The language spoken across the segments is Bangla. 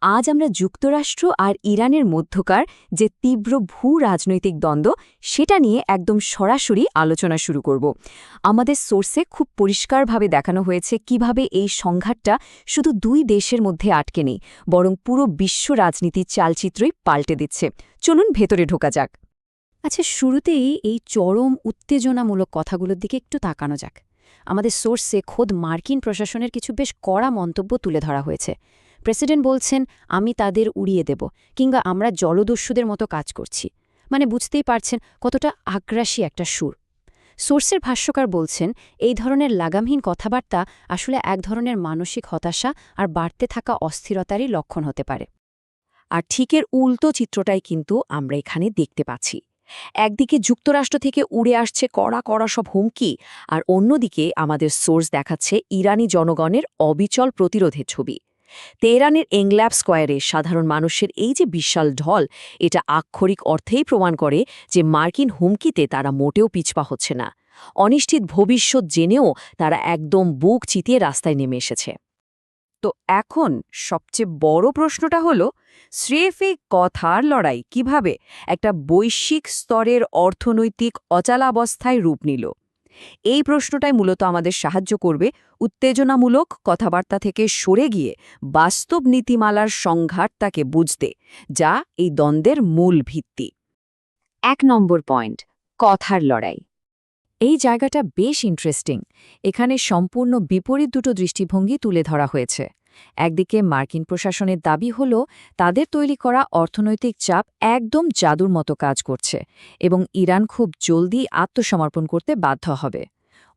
আজ আমরা যুক্তরাষ্ট্র আর ইরানের মধ্যকার যে তীব্র ভূ রাজনৈতিক দ্বন্দ্ব সেটা নিয়ে একদম সরাসরি আলোচনা শুরু করব আমাদের সোর্সে খুব পরিষ্কারভাবে দেখানো হয়েছে কিভাবে এই সংঘাতটা শুধু দুই দেশের মধ্যে আটকে নেই বরং পুরো বিশ্ব রাজনীতির চালচিত্রই পাল্টে দিচ্ছে। চলুন ভেতরে ঢোকা যাক। আচ্ছা, শুরুতেই এই চরম উত্তেজনামূলক কথাগুলোর দিকে একটু তাকানো যাক। আমাদের সোর্সে খোদ মার্কিন প্রশাসনের কিছু বেশ কড়া মন্তব্য তুলে ধরা হয়েছে। প্রেসিডেন্ট বলছেন, আমি তাদের উড়িয়ে দেব, কিংবা আমরা জলদস্যুদের মতো কাজ করছি। মানে বুঝতেই পারছেন কতটা আগ্রাসী একটা সুর। সোর্সের ভাষ্যকার বলছেন, এই ধরনের লাগামহীন কথাবার্তা আসলে এক ধরনের মানসিক হতাশা আর বাড়তে থাকা অস্থিরতারই লক্ষণ হতে পারে। আর ঠিকের উল্টো চিত্রটাই কিন্তু আমরা এখানে দেখতে পাচ্ছি। একদিকে যুক্তরাষ্ট্র থেকে উড়ে আসছে কড়া কড়া সব হুমকি, আর অন্যদিকে আমাদের সোর্স দেখাচ্ছে ইরানি জনগণের অবিচল প্রতিরোধের ছবি। তেহরানের এংল্যাব স্কোয়ারে সাধারণ মানুষের এই যে বিশাল ঢল, এটা আক্ষরিক অর্থেই প্রমাণ করে যে মার্কিন হুমকিতে তারা মোটেও পিছপা হচ্ছে না। অনিশ্চিত ভবিষ্যৎ জেনেও তারা একদম বুক চিতিয়ে রাস্তায় নেমে এসেছে। তো এখন সবচেয়ে বড় প্রশ্নটা হলো, স্রেফ এই কথার লড়াই কিভাবে একটা বৈশ্বিক স্তরের অর্থনৈতিক অচলাবস্থায় রূপ নিল? এই প্রশ্নটাই মূলত আমাদের সাহায্য করবে উত্তেজনামূলক কথাবার্তা থেকে সরে গিয়ে বাস্তব নীতিমালার সংঘাতটাকে বুঝতে, যা এই দ্বন্দ্বের মূল ভিত্তি। ১ নম্বর পয়েন্ট, কথার লড়াই। এই জায়গাটা বেশ ইন্টারেস্টিং। এখানে সম্পূর্ণ বিপরীত দুটো দৃষ্টিভঙ্গি তুলে ধরা হয়েছে। একদিকে মার্কিন প্রশাসনের দাবি হল তাদের তৈরি করা অর্থনৈতিক চাপ একদম জাদুর মতো কাজ করছে এবং ইরান খুব জলদি আত্মসমর্পণ করতে বাধ্য হবে।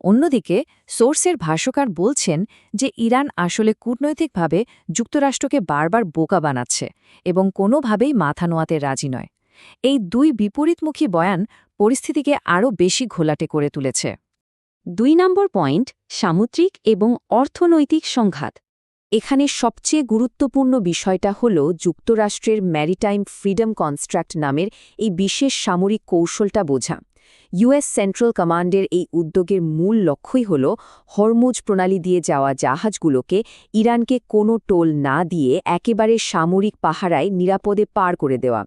অন্যদিকে সোর্সের ভাষ্যকার বলছেন যে ইরান আসলে কূটনৈতিকভাবে যুক্তরাষ্ট্রকে বারবার বোকা বানাচ্ছে এবং কোনোভাবেই মাথা নোয়াতে রাজি নয়। এই দুই বিপরীতমুখী বয়ান পরিস্থিতিকে আরও বেশি ঘোলাটে করে তুলেছে। ২ নম্বর পয়েন্ট, সামুদ্রিক এবং অর্থনৈতিক সংঘাত। এখানে সবচেয়ে গুরুত্বপূর্ণ বিষয়টা হল যুক্তরাষ্ট্রের ম্যারিটাইম ফ্রিডম কনস্ট্রাক্ট নামের এই বিশেষ সামরিক কৌশলটা বোঝা। ইউএস সেন্ট্রাল কমান্ডের এই উদ্যোগের মূল লক্ষ্যই হল হরমুজ প্রণালী দিয়ে যাওয়া জাহাজগুলোকে ইরানকে কোনো টোল না দিয়ে একেবারে সামরিক পাহারায় নিরাপদে পার করে দেওয়া।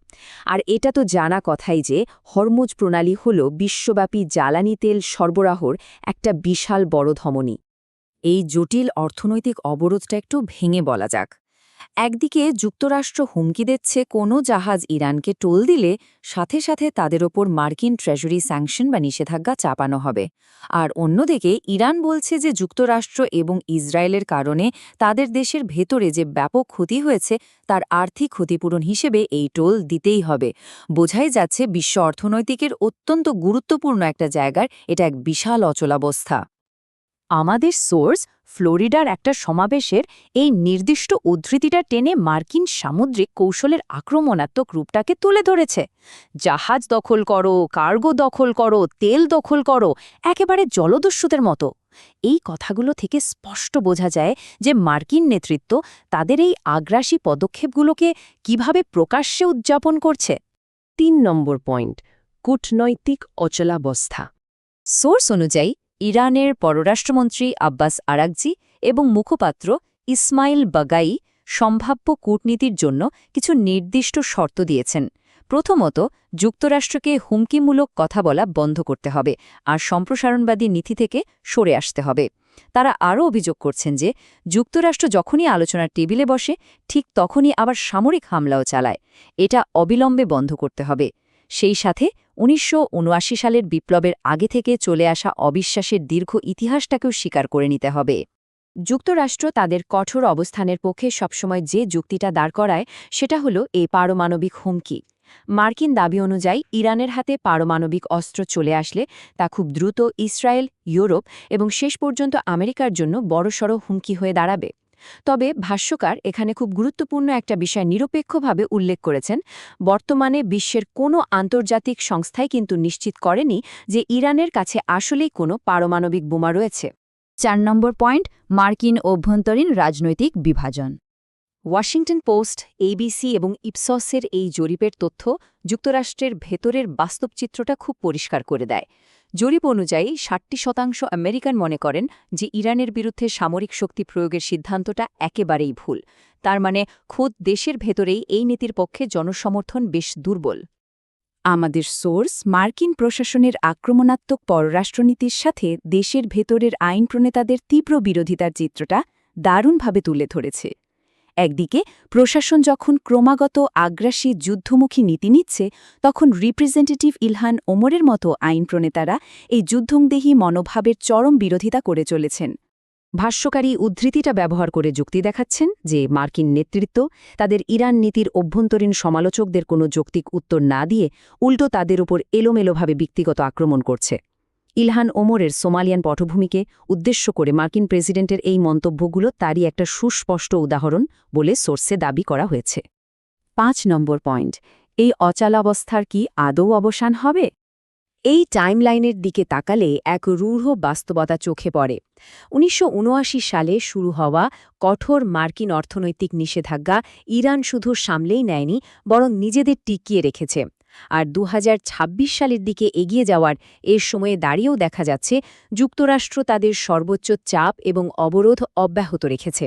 আর এটা তো জানা কথাই যে হরমুজ প্রণালী হল বিশ্বব্যাপী জ্বালানি তেল সরবরাহর একটা বিশাল বড় ধমনী। এই জটিল অর্থনৈতিক অবরোধটা একটু ভেঙে বলা যাক। একদিকে যুক্তরাষ্ট্র হুমকি দিচ্ছে কোনো জাহাজ ইরানকে টোল দিলে সাথে সাথে তাদের ওপর মার্কিন ট্রেজারি স্যাংশন বা নিষেধাজ্ঞা চাপানো হবে। আর অন্যদিকে ইরান বলছে যে যুক্তরাষ্ট্র এবং ইসরায়েলের কারণে তাদের দেশের ভেতরে যে ব্যাপক ক্ষতি হয়েছে তার আর্থিক ক্ষতিপূরণ হিসেবে এই টোল দিতেই হবে। বোঝাই যাচ্ছে বিশ্ব অর্থনৈতিকের অত্যন্ত গুরুত্বপূর্ণ একটা জায়গার এটা এক বিশাল অচলাবস্থা। আমাদের সোর্স ফ্লোরিডার একটা সমাবেশের এই নির্দিষ্ট উদ্ধৃতিটা টেনে মার্কিন সামুদ্রিক কৌশলের আক্রমণাত্মক রূপটাকে তুলে ধরেছে। জাহাজ দখল করো, কার্গো দখল করো, তেল দখল করো, একেবারে জলদস্যুদের মতো। এই কথাগুলো থেকে স্পষ্ট বোঝা যায় যে মার্কিন নেতৃত্ব তাদের এই আগ্রাসী পদক্ষেপগুলোকে কিভাবে প্রকাশ্যে উদযাপন করছে। ৩ নম্বর পয়েন্ট, কূটনৈতিক অচলাবস্থা। সোর্স অনুযায়ী ইরানের পররাষ্ট্রমন্ত্রী আব্বাস আরাকজি এবং মুখপাত্র ইসমাইল বাগাই সম্ভাব্য কূটনীতির জন্য কিছু নির্দিষ্ট শর্ত দিয়েছেন। প্রথমত, যুক্তরাষ্ট্রকে হুমকিমূলক কথা বলা বন্ধ করতে হবে আর সম্প্রসারণবাদী নীতি থেকে সরে আসতে হবে। তারা আরও অভিযোগ করছেন যে যুক্তরাষ্ট্র যখনই আলোচনার টেবিলে বসে ঠিক তখনই আবার সামরিক হামলাও চালায়। এটা অবিলম্বে বন্ধ করতে হবে। সেই সাথে ১৯৭৯ সালের বিপ্লবের আগে থেকে চলে আসা অবিশ্বাসের দীর্ঘ ইতিহাসটাকেও স্বীকার করে নিতে হবে। যুক্তরাষ্ট্র তাদের কঠোর অবস্থানের পক্ষে সবসময় যে যুক্তিটা দাঁড় করায় সেটা হলো এই পারমাণবিক হুমকি। মার্কিন দাবি অনুযায়ী ইরানের হাতে পারমাণবিক অস্ত্র চলে আসলে তা খুব দ্রুত ইসরায়েল, ইউরোপ এবং শেষ পর্যন্ত আমেরিকার জন্য বড়সড় হুমকি হয়ে দাঁড়াবে। তবে ভাষ্যকার এখানে খুব গুরুত্বপূর্ণ একটা বিষয় নিরপেক্ষভাবে উল্লেখ করেছেন। বর্তমানে বিশ্বের কোনো আন্তর্জাতিক সংস্থাই কিন্তু নিশ্চিত করেনি যে ইরানের কাছে আসলেই কোনো পারমাণবিক বোমা রয়েছে। ৪ নম্বর পয়েন্ট, মার্কিন অভ্যন্তরীণ রাজনৈতিক বিভাজন। ওয়াশিংটন পোস্ট, এবিসি এবং ইপসসের এই জরিপের তথ্য যুক্তরাষ্ট্রের ভেতরের বাস্তব চিত্রটা খুব পরিষ্কার করে দেয়। জরিপ অনুযায়ী ৬০% আমেরিকান মনে করেন যে ইরানের বিরুদ্ধে সামরিক শক্তি প্রয়োগের সিদ্ধান্তটা একেবারেই ভুল। তার মানে খোদ দেশের ভেতরেই এই নীতির পক্ষে জনসমর্থন বেশ দুর্বল। আমাদের সোর্স মার্কিন প্রশাসনের আক্রমণাত্মক পররাষ্ট্রনীতির সাথে দেশের ভেতরের আইন প্রণেতাদের তীব্র বিরোধিতার চিত্রটা দারুণভাবে তুলে ধরেছে। একদিকে প্রশাসন যখন ক্রমাগত আগ্রাসী যুদ্ধমুখী নীতি নিচ্ছে, তখন রিপ্রেজেন্টেটিভ ইলহান ওমরের মতো আইন প্রণেতারা এই যুদ্ধংদেহী মনোভাবের চরম বিরোধিতা করে চলেছেন। ভাষ্যকারী উদ্ধৃতিটা ব্যবহার করে যুক্তি দেখাচ্ছেন যে মার্কিন নেতৃত্ব তাদের ইরান নীতির অভ্যন্তরীণ সমালোচকদের কোনো যৌক্তিক উত্তর না দিয়ে উল্টো তাদের উপর এলোমেলোভাবে ব্যক্তিগত আক্রমণ করছে। ইলহান ওমরের সোমালিয়ান পটভূমিকে উদ্দেশ্য করে মার্কিন প্রেসিডেন্টের এই মন্তব্যগুলো তারই একটা সুস্পষ্ট উদাহরণ বলে সোর্সে দাবি করা হয়েছে। ৫ নম্বর পয়েন্ট, এই অচলাবস্থার কি আদৌ অবসান হবে? এই টাইমলাইনের দিকে তাকালে এক রূঢ় বাস্তবতা চোখে পড়ে। ১৯৭৯ সালে শুরু হওয়া কঠোর মার্কিন অর্থনৈতিক নিষেধাজ্ঞা ইরান শুধু সামলেই নেয়নি, বরং নিজেদের টিকিয়ে রেখেছে। আর ২০২৬ সালের দিকে এগিয়ে যাওয়ার এর সময়ে দাঁড়িয়েও দেখা যাচ্ছে যুক্তরাষ্ট্র তাদের সর্বোচ্চ চাপ এবং অবরোধ অব্যাহত রেখেছে।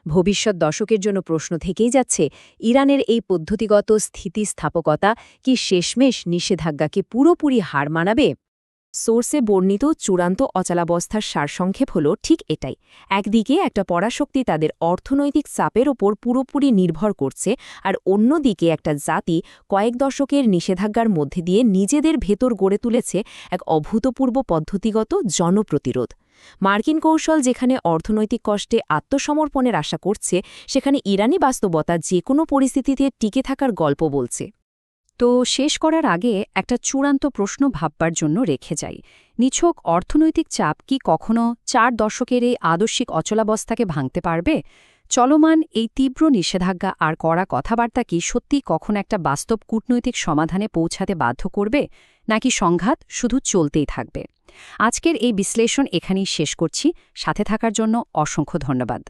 ভবিষ্যৎ দশকের জন্য প্রশ্ন থেকেই যাচ্ছে, ইরানের এই পদ্ধতিগত স্থিতিস্থাপকতা কি শেষমেশ নিষেধাজ্ঞাকে পুরোপুরি হার মানাবে? সোর্সে বর্ণিত চূড়ান্ত অচলাবস্থার সারসংক্ষেপ হল ঠিক এটাই। একদিকে একটা পরাশক্তি তাদের অর্থনৈতিক চাপের ওপর পুরোপুরি নির্ভর করছে, আর অন্যদিকে একটা জাতি কয়েক দশকের নিষেধাজ্ঞার মধ্যে দিয়ে নিজেদের ভেতর গড়ে তুলেছে এক অভূতপূর্ব পদ্ধতিগত জনপ্রতিরোধ। মার্কিন কৌশল যেখানে অর্থনৈতিক কষ্টে আত্মসমর্পণের আশা করছে, সেখানে ইরানি বাস্তবতা যে কোনো পরিস্থিতিতে টিকে থাকার গল্প বলছে। তো শেষ করার আগে একটা চূড়ান্ত প্রশ্ন ভাববার জন্য রেখে যাই। নিছক অর্থনৈতিক চাপ কি কখনো ৪ দশকের এই আদর্শিক অচলাবস্থাকে ভাঙতে পারবে? চলমান এই তীব্র নিষেধাজ্ঞা আর কড়া কথাবার্তা কি সত্যি কখনো একটা বাস্তব কূটনৈতিক সমাধানে পৌঁছাতে বাধ্য করবে, নাকি সংঘাত শুধু চলতেই থাকবে? আজকের এই বিশ্লেষণ এখানেই শেষ করছি। সাথে থাকার জন্য অসংখ্য ধন্যবাদ।